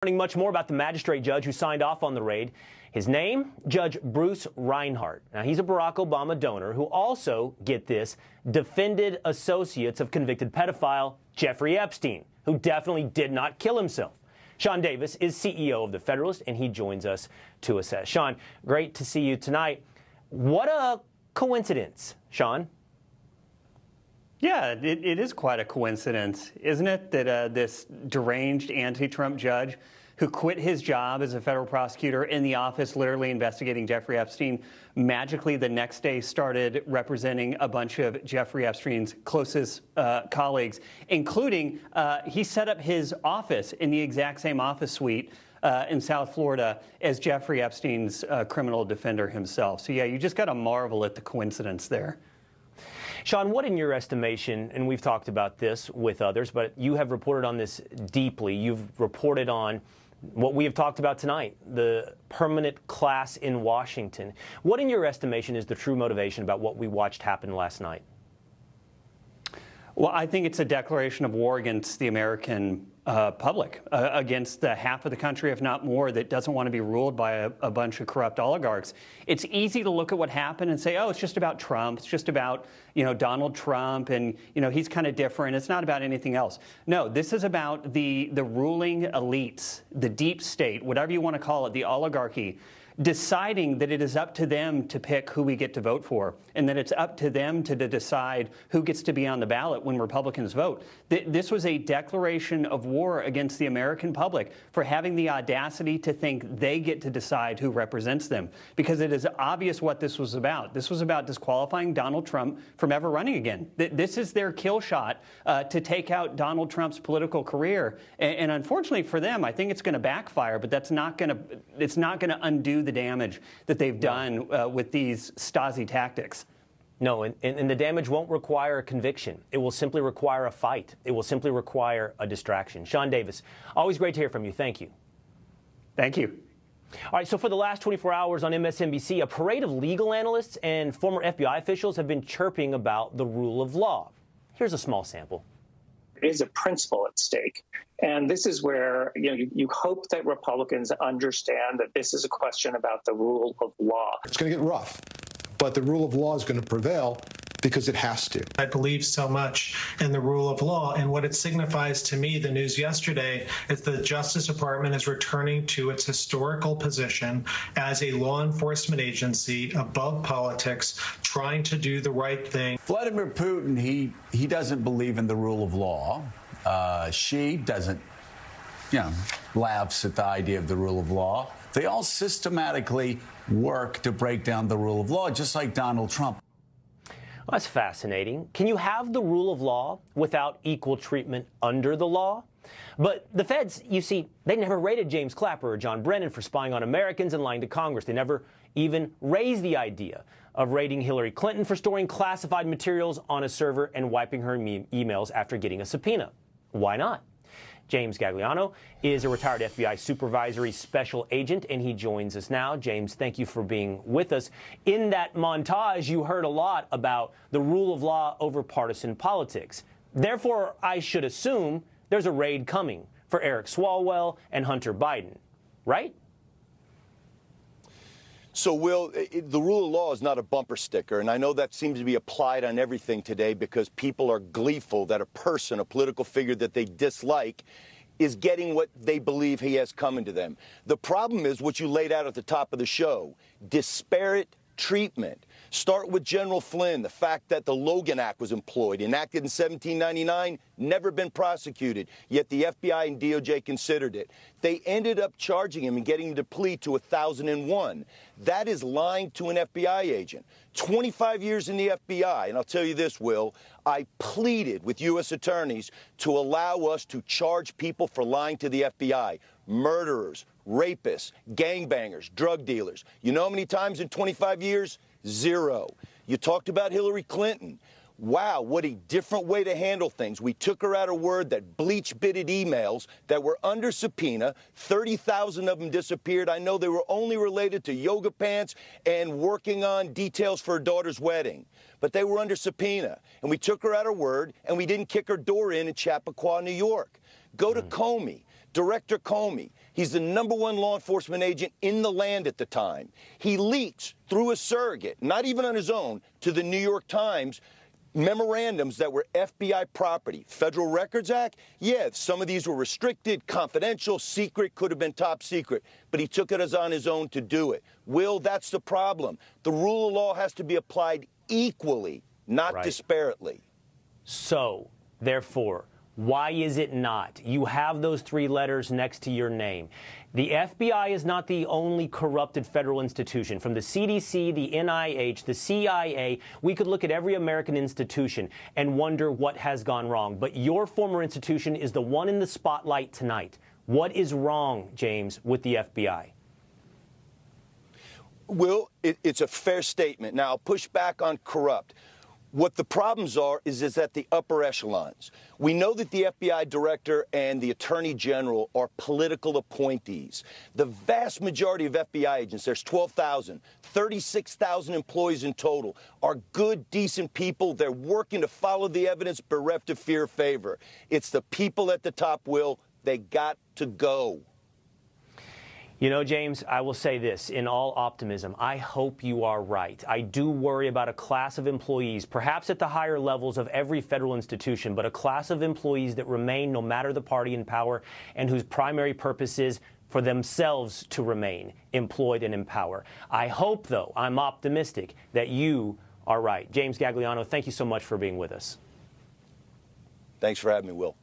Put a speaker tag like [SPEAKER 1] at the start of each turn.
[SPEAKER 1] Learning much more about the magistrate judge who signed off on the raid. His name, Judge Bruce Reinhart. Now, he's a Barack Obama donor who also, get this, defended associates of convicted pedophile Jeffrey Epstein, who definitely did not kill himself. Sean Davis is CEO of The Federalist, and he joins us to assess. Sean, great to see you tonight. What a coincidence, Sean.
[SPEAKER 2] Yeah, it is quite a coincidence, isn't it, that this deranged anti-Trump judge who quit his job as a federal prosecutor in the office literally investigating Jeffrey Epstein magically the next day started representing a bunch of Jeffrey Epstein's closest colleagues, including he set up his office in the exact same office suite in South Florida as Jeffrey Epstein's criminal defender himself. So, yeah, you just got to marvel at the coincidence there.
[SPEAKER 1] Sean, what in your estimation, and we've talked about this with others, but you have reported on this deeply. You've reported on what we have talked about tonight, the permanent class in Washington. What in your estimation is the true motivation about what we watched happen last night?
[SPEAKER 2] Well, I think it's a declaration of war against the American public, against the half of the country, if not more, that doesn't want to be ruled by a bunch of corrupt oligarchs. It's easy to look at what happened and say, oh, it's just about Trump. It's just about, Donald Trump and, he's kind of different. It's not about anything else. No, this is about the ruling elites, the deep state, whatever you want to call it, the oligarchy, deciding that it is up to them to pick who we get to vote for, and that it's up to them to decide who gets to be on the ballot when Republicans vote. This was a declaration of war against the American public for having the audacity to think they get to decide who represents them, because it is obvious what this was about. This was about disqualifying Donald Trump from ever running again. This is their kill shot to take out Donald Trump's political career. And unfortunately for them, I think it's going to backfire, but it's not going to undo the damage that they've done with these Stasi tactics.
[SPEAKER 1] No, and the damage won't require a conviction. It will simply require a fight. It will simply require a distraction. Sean Davis, always great to hear from you. Thank you.
[SPEAKER 2] Thank you.
[SPEAKER 1] All right, so for the last 24 hours on MSNBC, a parade of legal analysts and former FBI officials have been chirping about the rule of law. Here's a small sample.
[SPEAKER 3] There is a principle at stake. And this is where you hope that Republicans understand that this is a question about the rule of law.
[SPEAKER 4] It's going to get rough, but the rule of law is going to prevail because it has to.
[SPEAKER 5] I believe so much in the rule of law, and what it signifies to me, the news yesterday, is the Justice Department is returning to its historical position as a law enforcement agency above politics, trying to do the right thing.
[SPEAKER 6] Vladimir Putin, he doesn't believe in the rule of law. She doesn't, laughs at the idea of the rule of law. They all systematically work to break down the rule of law, just like Donald Trump.
[SPEAKER 1] Well, that's fascinating. Can you have the rule of law without equal treatment under the law? But the feds, you see, they never raided James Clapper or John Brennan for spying on Americans and lying to Congress. They never even raised the idea of raiding Hillary Clinton for storing classified materials on a server and wiping her emails after getting a subpoena. Why not? James Gagliano is a retired FBI supervisory special agent, and he joins us now. James, thank you for being with us. In that montage, you heard a lot about the rule of law over partisan politics. Therefore, I should assume there's a raid coming for Eric Swalwell and Hunter Biden, right?
[SPEAKER 7] So, Will, the rule of law is not a bumper sticker, and I know that seems to be applied on everything today because people are gleeful that a person, a political figure that they dislike, is getting what they believe he has coming to them. The problem is what you laid out at the top of the show, disparate treatment. Start with General Flynn, the fact that the Logan Act was employed, enacted in 1799, never been prosecuted, yet the FBI and DOJ considered it. They ended up charging him and getting him to plead to 1001. That is lying to an FBI agent. 25 years in the FBI, and I'll tell you this, Will, I pleaded with U.S. attorneys to allow us to charge people for lying to the FBI, murderers, rapists, gangbangers, drug dealers. You know how many times in 25 years? 0. You talked about Hillary Clinton. Wow, what a different way to handle things. We took her at her word that bleach-bitted emails that were under subpoena, 30,000 of them disappeared. I know they were only related to yoga pants and working on details for her daughter's wedding. But they were under subpoena. And we took her at her word, and we didn't kick her door in Chappaqua, New York. Go to Comey. Director Comey, He's the #1 law enforcement agent in the land at the time. He leaks through a surrogate, not even on his own, to the New York Times memorandums that were FBI property. Federal Records Act, yeah, some of these were restricted, confidential, secret, could have been top secret, but he took it as on his own to do it. Will, that's the problem. The rule of law has to be applied equally, not disparately.
[SPEAKER 1] So, therefore, why is it not? You have those 3 letters next to your name. The FBI is not the only corrupted federal institution. From the CDC, the NIH, the CIA, we could look at every American institution and wonder what has gone wrong. But your former institution is the one in the spotlight tonight. What is wrong, James, with the FBI?
[SPEAKER 7] Will, it's a fair statement. Now, I'll push back on corrupt. What the problems are is at the upper echelons. We know that the FBI director and the attorney general are political appointees. The vast majority of FBI agents, there's 12,000, 36,000 employees in total, are good, decent people. They're working to follow the evidence bereft of fear or favor. It's the people at the top, Will. They got to go.
[SPEAKER 1] You know, James, I will say this, in all optimism, I hope you are right. I do worry about a class of employees, perhaps at the higher levels of every federal institution, but a class of employees that remain no matter the party in power and whose primary purpose is for themselves to remain employed and in power. I hope, though, I'm optimistic that you are right. James Gagliano, thank you so much for being with us.
[SPEAKER 7] Thanks for having me, Will.